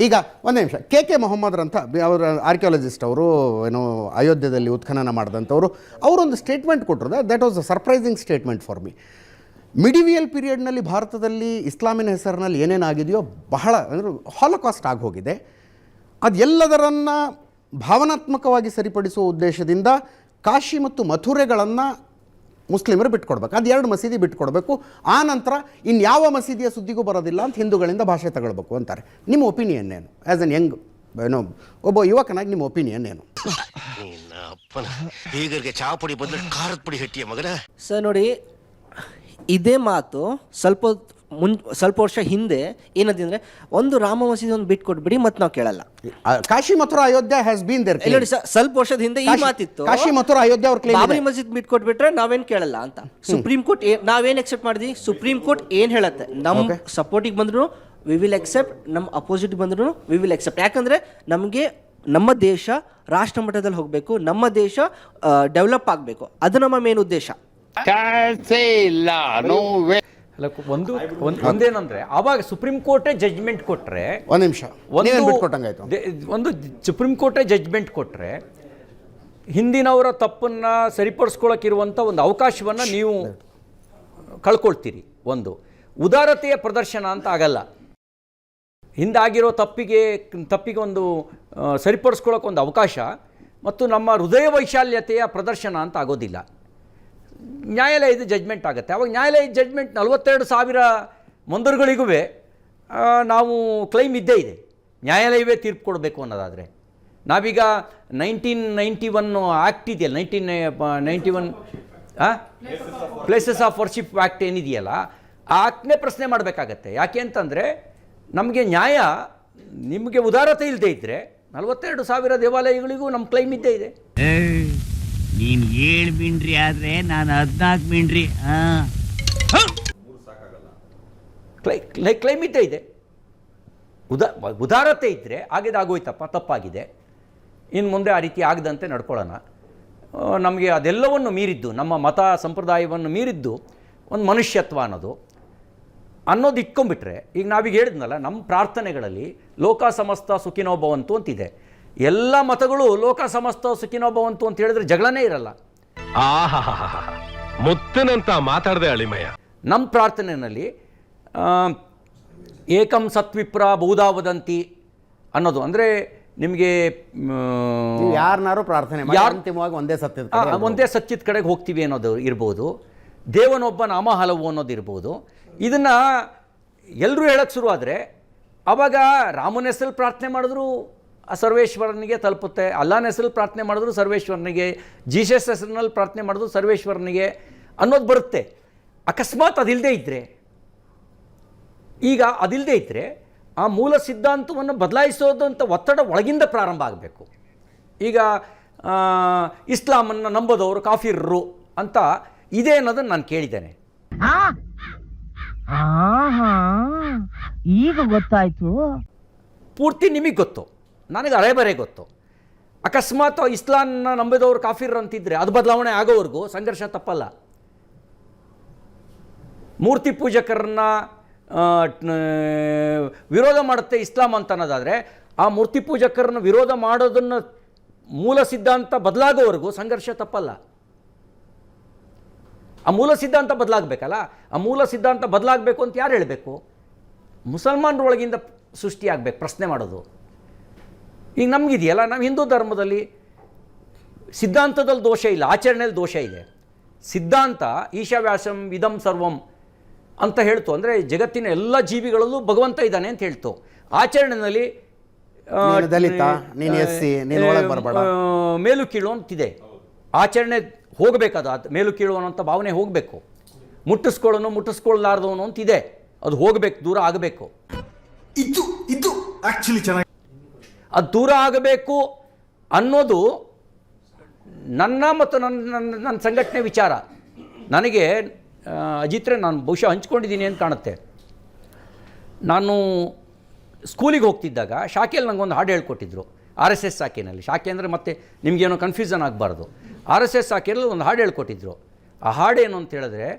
ಈಗ ಒಂದು ನಿಮಿಷ, ಕೆ ಮೊಹಮ್ಮದ್ರಂತ ಅವರು ಆರ್ಕಿಯಾಲಜಿಸ್ಟ್, ಅವರು ಏನೋ ಅಯೋಧ್ಯೆಯಲ್ಲಿ ಉತ್ಖನನ ಮಾಡಿದಂಥವ್ರು, ಅವರೊಂದು ಸ್ಟೇಟ್ಮೆಂಟ್ ಕೊಟ್ಟರು. That was a surprising statement for me. Medieval ಪೀರಿಯಡ್ನಲ್ಲಿ ಭಾರತದಲ್ಲಿ ಇಸ್ಲಾಮಿನ ಹೆಸರಿನಲ್ಲಿ ಏನೇನಾಗಿದೆಯೋ ಬಹಳ ಅಂದರೆ ಹಾಲೋಕಾಸ್ಟ್ ಆಗಿ ಹೋಗಿದೆ. ಅದೆಲ್ಲದರನ್ನು ಭಾವನಾತ್ಮಕವಾಗಿ ಸರಿಪಡಿಸುವ ಉದ್ದೇಶದಿಂದ ಕಾಶಿ ಮತ್ತು ಮಥುರೆಗಳನ್ನು ಮುಸ್ಲಿಮರು ಬಿಟ್ಕೊಡ್ಬೇಕು. ಅದು 2 ಮಸೀದಿ ಬಿಟ್ಕೊಡ್ಬೇಕು. ಆ ನಂತರ ಇನ್ಯಾವ ಮಸೀದಿಯ ಸುದ್ದಿಗೂ ಬರೋದಿಲ್ಲ ಅಂತ ಹಿಂದೂಗಳಿಂದ ಭಾಷೆ ತಗೊಳ್ಬೇಕು ಅಂತಾರೆ. ನಿಮ್ಮ ಒಪಿನಿಯನ್ ಏನು? ಆ್ಯಸ್ ಅನ್ ಯಂಗ್ ಏನೋ ಒಬ್ಬ ಯುವಕನಾಗಿ ನಿಮ್ಮ ಒಪಿನಿಯನ್ ಏನು? ಚಾಪುಡಿ ಬದಲು ಖಾರದ ಪುಡಿ ಹಟ್ಟಿಯ ಮಗನ. ಸರ್ ನೋಡಿ, ಇದೇ ಮಾತು ಸ್ವಲ್ಪ ವರ್ಷ ಹಿಂದೆ ಏನಂತಂದ್ರೆ, ಒಂದು ರಾಮ ಮಸೀದಿ ಒಂದು ಬಿಟ್ಕೊಟ್ಬಿಡಿ ಮತ್ತೆ ನಾವು ಕೇಳಲ್ಲ. Kashi Mathura Ayodhya has been there. ನೋಡಿ ಸರ್, ಸ್ವಲ್ಪ ವರ್ಷದ ಹಿಂದೆ ಈ ಮಾತಿತ್ತು, ಕಾಶಿ ಮಥುರಾ ಅಯೋಧ್ಯ ಅವ್ರ ಕ್ಲೇಮ್ ಬಾಬರಿ ಮಸೀದ್ ಬಿಟ್ಕೊಟ್ಬಿಟ್ರೆ ನಾವೇನ್ ಕೇಳಲ್ಲ ಅಂತ. ಸುಪ್ರೀಂ ಕೋರ್ಟ್ ನಾವೇನ್ ಎಕ್ಸೆಪ್ಟ್ ಮಾಡಿದ್ವಿ? ಸುಪ್ರೀಂ ಕೋರ್ಟ್ ಏನ್ ಹೇಳತ್ತೆ, ನಮ್ ಸಪೋರ್ಟಿಗೆ ಬಂದ್ರು ವಿ ವಿಲ್ ಎಕ್ಸೆಪ್ಟ್, ನಮ್ಮ ಅಪೋಸಿಟ್ ಬಂದ್ರು ವಿ ವಿಲ್ ಎಕ್ಸೆಪ್ಟ್. ಯಾಕಂದ್ರೆ ನಮಗೆ ನಮ್ಮ ದೇಶ ರಾಷ್ಟ್ರ ಮಟ್ಟದಲ್ಲಿ ಹೋಗಬೇಕು, ನಮ್ಮ ದೇಶ ಡೆವಲಪ್ ಆಗಬೇಕು, ಅದು ನಮ್ಮ ಮೇನ್ ಉದ್ದೇಶ. ಒಂದೇನಂದ್ರೆ, ಆವಾಗ ಸುಪ್ರೀಂ ಕೋರ್ಟೇ ಜಡ್ಜ್ಮೆಂಟ್ ಕೊಟ್ರೆ, ಒಂದು ನಿಮಿಷ, ಒಂದು ಸುಪ್ರೀಂ ಕೋರ್ಟೇ ಜಡ್ಜ್ಮೆಂಟ್ ಕೊಟ್ರೆ ಹಿಂದಿನವರ ತಪ್ಪನ್ನ ಸರಿಪಡಿಸ್ಕೊಳ್ಳೋಕ್ಕಿರುವಂಥ ಒಂದು ಅವಕಾಶವನ್ನು ನೀವು ಕಳ್ಕೊಳ್ತೀರಿ. ಒಂದು ಉದಾರತೆಯ ಪ್ರದರ್ಶನ ಅಂತ ಆಗಲ್ಲ. ಹಿಂದಾಗಿರೋ ತಪ್ಪಿಗೆ ಒಂದು ಸರಿಪಡಿಸ್ಕೊಳ್ಳೋಕೆ ಒಂದು ಅವಕಾಶ ಮತ್ತು ನಮ್ಮ ಹೃದಯ ವೈಶಾಲ್ಯತೆಯ ಪ್ರದರ್ಶನ ಅಂತ ಆಗೋದಿಲ್ಲ. ನ್ಯಾಯಾಲಯದ ಜಡ್ಜ್ಮೆಂಟ್ ಆಗುತ್ತೆ. ಅವಾಗ ನ್ಯಾಯಾಲಯದ ಜಡ್ಜ್ಮೆಂಟ್ 42,000 ಮಂದಿರಗಳಿಗೂ ನಾವು ಕ್ಲೈಮ್ ಇದ್ದೇ ಇದೆ. ನ್ಯಾಯಾಲಯವೇ ತೀರ್ಪು ಕೊಡಬೇಕು ಅನ್ನೋದಾದರೆ, ನಾವೀಗ 1991 ಆ್ಯಕ್ಟ್ ಇದೆಯಲ್ಲ, 1991 ಪ್ಲೇಸಸ್ ಆಫ್ ವರ್ಷಿಪ್ ಆ್ಯಕ್ಟ್ ಏನಿದೆಯಲ್ಲ, ಆ ಆ್ಯಕ್ಟ್ನೇ ಪ್ರಶ್ನೆ ಮಾಡಬೇಕಾಗತ್ತೆ. ಯಾಕೆ ಅಂತಂದರೆ, ನಮಗೆ ನ್ಯಾಯ, ನಿಮಗೆ ಉದಾರತೆ ಇಲ್ಲದೆ ಇದ್ದರೆ 42,000 ದೇವಾಲಯಗಳಿಗೂ ನಮ್ಮ ಕ್ಲೈಮ್ ಇದ್ದೇ ಇದೆ. ನೀನು 7 ಮಿಂಡ್ರಿ ಆದರೆ ನಾನು 14 ಮಿಂಡ್ರಿ. ಕ್ಲೈಮ್ ಇದ್ದೇ ಇದೆ. ಉದಾರತೆ ಇದ್ದರೆ ಆಗೋಯ್ತಪ್ಪ, ತಪ್ಪಾಗಿದೆ, ಇನ್ನು ಮುಂದೆ ಆ ರೀತಿ ಆಗದಂತೆ ನಡ್ಕೊಳ್ಳೋಣ. ನಮಗೆ ಅದೆಲ್ಲವನ್ನು ಮೀರಿದ್ದು, ನಮ್ಮ ಮತ ಸಂಪ್ರದಾಯವನ್ನು ಮೀರಿದ್ದು ಒಂದು ಮನುಷ್ಯತ್ವ ಅನ್ನೋದು ಇಟ್ಕೊಂಡ್ಬಿಟ್ರೆ, ಈಗ ನಾವೀಗ ಹೇಳಿದ್ನಲ್ಲ, ನಮ್ಮ ಪ್ರಾರ್ಥನೆಗಳಲ್ಲಿ ಲೋಕ ಸಮಸ್ತ ಸುಖಿನೋ ಭವಂತು ಅಂತಿದೆ. ಎಲ್ಲ ಮತಗಳು ಲೋಕ ಸಮಸ್ತ ಸುಖಿನೋ ಭವಂತು ಅಂತ ಹೇಳಿದ್ರೆ ಜಗಳನೇ ಇರಲ್ಲ. ಮುತ್ತನಂತ ಮಾತಾಡದೆ ಅಳಿಮಯ್ಯ. ನಮ್ಮ ಪ್ರಾರ್ಥನೆಯಲ್ಲಿ ಏಕಂ ಸತ್ವಿಪ್ರ ಬಹುಧಾ ಅನ್ನೋದು, ಅಂದರೆ ನಿಮಗೆ ಯಾರನ್ನಾರು ಪ್ರಾರ್ಥನೆ ಅಂತಿಮವಾಗಿ ಒಂದೇ ಸತ್ಯದ ಕಡೆಗೆ ಹೋಗ್ತೀವಿ ಅನ್ನೋದು ಇರ್ಬೋದು, ದೇವನೊಬ್ಬ ನಾಮ ಹಲವು ಅನ್ನೋದು ಇರ್ಬೋದು. ಇದನ್ನು ಎಲ್ಲರೂ ಹೇಳಕ್ಕೆ ಶುರುವಾದರೆ ಆವಾಗ ರಾಮನ ಹೆಸರಲ್ಲಿ ಪ್ರಾರ್ಥನೆ ಮಾಡಿದ್ರು ಸರ್ವೇಶ್ವರನಿಗೆ ತಲುಪುತ್ತೆ, ಅಲ್ಲಾನ ಹೆಸರಲ್ಲಿ ಪ್ರಾರ್ಥನೆ ಮಾಡಿದ್ರು ಸರ್ವೇಶ್ವರನಿಗೆ, ಜೀಸಸ್ ಹೆಸರಿನಲ್ಲಿ ಪ್ರಾರ್ಥನೆ ಮಾಡಿದ್ರು ಸರ್ವೇಶ್ವರನಿಗೆ ಅನ್ನೋದು ಬರುತ್ತೆ. ಅಕಸ್ಮಾತ್ ಅದಿಲ್ಲದೆ ಇದ್ದರೆ ಆ ಮೂಲ ಸಿದ್ಧಾಂತವನ್ನು ಬದಲಾಯಿಸೋದಂಥ ಒತ್ತಡ ಒಳಗಿಂದ ಪ್ರಾರಂಭ ಆಗಬೇಕು. ಈಗ ಇಸ್ಲಾಮನ್ನು ನಂಬೋದವರು ಕಾಫಿರ್ರು ಅಂತ ಇದೆ ಅನ್ನೋದನ್ನು ನಾನು ಕೇಳಿದ್ದೇನೆ. ಈಗ ಗೊತ್ತಾಯ್ತು. ಪೂರ್ತಿ ನಿಮಗೆ ಗೊತ್ತು, ನನಗೆ ಅರೆಬರೆ ಗೊತ್ತು. ಅಕಸ್ಮಾತ್ ಇಸ್ಲಾಂನ ನಂಬಿದವರು ಕಾಫಿರ್ ಅಂತಿದ್ರೆ ಅದು ಬದಲಾವಣೆ ಆಗೋವರೆಗೂ ಸಂಘರ್ಷ ತಪ್ಪಲ್ಲ. ಮೂರ್ತಿ ಪೂಜಕರನ್ನ ವಿರೋಧ ಮಾಡುತ್ತೆ ಇಸ್ಲಾಂ ಅಂತ ಅನ್ನೋದಾದರೆ, ಆ ಮೂರ್ತಿ ಪೂಜಕರನ್ನ ವಿರೋಧ ಮಾಡೋದನ್ನು ಮೂಲ ಸಿದ್ಧಾಂತ ಬದಲಾಗೋವರೆಗೂ ಸಂಘರ್ಷ ತಪ್ಪಲ್ಲ. ಆ ಮೂಲ ಸಿದ್ಧಾಂತ ಬದಲಾಗಬೇಕಲ್ಲ. ಆ ಮೂಲ ಸಿದ್ಧಾಂತ ಬದಲಾಗಬೇಕು ಅಂತ ಯಾರು ಹೇಳಬೇಕು? ಮುಸಲ್ಮಾನರೊಳಗಿಂದ ಸೃಷ್ಟಿಯಾಗಬೇಕು ಪ್ರಶ್ನೆ ಮಾಡೋದು. ಈಗ ನಮಗಿದೆಯಲ್ಲ, ನಾವು ಹಿಂದೂ ಧರ್ಮದಲ್ಲಿ ಸಿದ್ಧಾಂತದಲ್ಲಿ ದೋಷ ಇಲ್ಲ, ಆಚರಣೆಯಲ್ಲಿ ದೋಷ ಇದೆ. ಸಿದ್ಧಾಂತ ಈಶಾವ್ಯಾಸಂ ಇದಂ ಸರ್ವಂ ಅಂತ ಹೇಳ್ತು, ಅಂದರೆ ಜಗತ್ತಿನ ಎಲ್ಲ ಜೀವಿಗಳಲ್ಲೂ ಭಗವಂತ ಇದ್ದಾನೆ ಅಂತ ಹೇಳ್ತು. ಆಚರಣೆಯಲ್ಲಿ ಮೇಲು ಕೀಳು ಅಂತಿದೆ. ಆಚರಣೆ ಹೋಗಬೇಕಾದ ಮೇಲು ಕೀಳು ಅನ್ನೋಂಥ ಭಾವನೆ ಹೋಗಬೇಕು. ಮುಟ್ಟಿಸ್ಕೊಳ್ಳಲಾರ್ದವನು ಅಂತಿದೆ, ಅದು ಹೋಗಬೇಕು, ದೂರ ಆಗಬೇಕು. ಇದು ಆಕ್ಚುಲಿ ಚೆನ್ನಾಗಿ ಅದು ದೂರ ಆಗಬೇಕು ಅನ್ನೋದು ನನ್ನ ಮತ್ತು ನನ್ನ ಸಂಘಟನೆ ವಿಚಾರ. ನನಗೆ ಅಜಿತ್ರೆ, ನಾನು ಬಹುಶಃ ಹಂಚ್ಕೊಂಡಿದ್ದೀನಿ ಅಂತ ಕಾಣುತ್ತೆ. ನಾನು ಸ್ಕೂಲಿಗೆ ಹೋಗ್ತಿದ್ದಾಗ ಶಾಖೆಯಲ್ಲಿ ನನಗೊಂದು ಹಾಡು ಹೇಳ್ಕೊಟ್ಟಿದ್ರು, RSS ಶಾಖೆಯಲ್ಲಿ. ಶಾಖೆ ಅಂದರೆ ಮತ್ತೆ ನಿಮಗೇನೋ ಕನ್ಫ್ಯೂಷನ್ ಆಗಬಾರ್ದು. RSS ಶಾಖೆಯಲ್ಲಿ ಒಂದು ಹಾಡು ಹೇಳ್ಕೊಟ್ಟಿದ್ರು. ಆ ಹಾಡೇನು ಅಂತ ಹೇಳಿದ್ರೆ,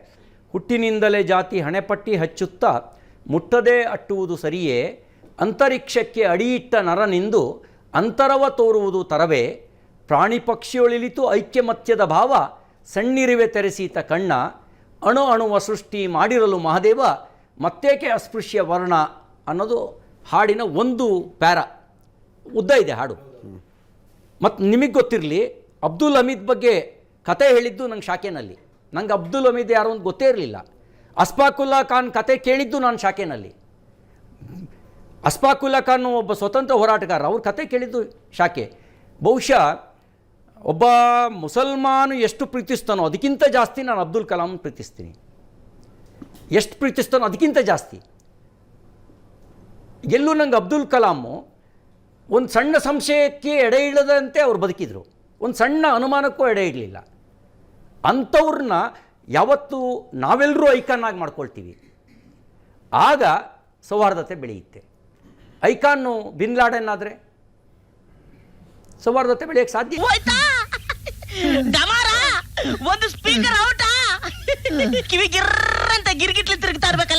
ಹುಟ್ಟಿನಿಂದಲೇ ಜಾತಿ ಹಣೆಪಟ್ಟಿ ಹಚ್ಚುತ್ತಾ ಮುಟ್ಟದೇ ಅಟ್ಟುವುದು ಸರಿಯೇ, ಅಂತರಿಕ್ಷಕ್ಕೆ ಅಡಿಯಿಟ್ಟ ನರನಿಂದು ಅಂತರವ ತೋರುವುದು ತರವೇ, ಪ್ರಾಣಿ ಪಕ್ಷಿಯೊಳಿಲಿತು ಐಕ್ಯಮತ್ಯದ ಭಾವ, ಸಣ್ಣಿರುವೆ ತೆರೆಸೀತ ಕಣ್ಣ, ಅಣು ಅಣುವ ಸೃಷ್ಟಿ ಮಾಡಿರಲು ಮಹಾದೇವ, ಮತ್ತೇಕೆ ಅಸ್ಪೃಶ್ಯ ವರ್ಣ ಅನ್ನೋದು ಹಾಡಿನ ಒಂದು ಪ್ಯಾರ, ಉದ್ದ ಇದೆ ಹಾಡು. ಮತ್ತು ನಿಮಗೆ ಗೊತ್ತಿರಲಿ, ಅಬ್ದುಲ್ ಹಮೀದ್ ಬಗ್ಗೆ ಕತೆ ಹೇಳಿದ್ದು ನಂಗೆ ಶಾಖೆನಲ್ಲಿ. ನಂಗೆ ಅಬ್ದುಲ್ ಹಮೀದ್ ಯಾರು ಅಂತ ಗೊತ್ತೇ ಇರಲಿಲ್ಲ. ಅಸ್ಫಾಕುಲ್ಲಾ ಖಾನ್ ಕತೆ ಕೇಳಿದ್ದು ನಾನು ಶಾಖೆನಲ್ಲಿ. ಅಸ್ಫಾಕುಲ್ಲಾ ಖಾನ್ ಒಬ್ಬ ಸ್ವತಂತ್ರ ಹೋರಾಟಗಾರ, ಅವ್ರ ಕತೆ ಕೇಳಿದ್ದು ಶಾಖೆ. ಬಹುಶಃ ಒಬ್ಬ ಮುಸಲ್ಮಾನು ಎಷ್ಟು ಪ್ರೀತಿಸ್ತಾನೋ ಅದಕ್ಕಿಂತ ಜಾಸ್ತಿ ನಾನು ಅಬ್ದುಲ್ ಕಲಾಂ ಪ್ರೀತಿಸ್ತೀನಿ. ಎಷ್ಟು ಪ್ರೀತಿಸ್ತಾನೋ ಅದಕ್ಕಿಂತ ಜಾಸ್ತಿ. ಎಲ್ಲೂ ನಂಗೆ ಅಬ್ದುಲ್ ಕಲಾಮು ಒಂದು ಸಣ್ಣ ಸಂಶಯಕ್ಕೆ ಎಡೆ ಇಡದಂತೆ ಅವ್ರು ಬದುಕಿದ್ರು, ಒಂದು ಸಣ್ಣ ಅನುಮಾನಕ್ಕೂ ಎಡೆ ಇಡಲಿಲ್ಲ. ಅಂಥವ್ರನ್ನ ಯಾವತ್ತೂ ನಾವೆಲ್ಲರೂ ಐಕಾನ್ ಆಗಿ ಮಾಡ್ಕೊಳ್ತೀವಿ, ಆಗ ಸೌಹಾರ್ದತೆ ಬೆಳೆಯುತ್ತೆ. ಐಕಾನ್ನು ಬಿನ್ ಲಾಡೆನ್ ಆದರೆ ಸೌಹಾರ್ದತೆ ಬೆಳೆಯಕ್ಕೆ ಸಾಧ್ಯ. ಒಂದು ಸ್ಪೀಕರ್ ಔಟಾ ಕಿವಿ ಗಿರ್ರಂತ ಗಿರ್ಗಿಟ್ಲಿ ತಿರುಗ್ತಾ ಇರ್ಬೇಕು.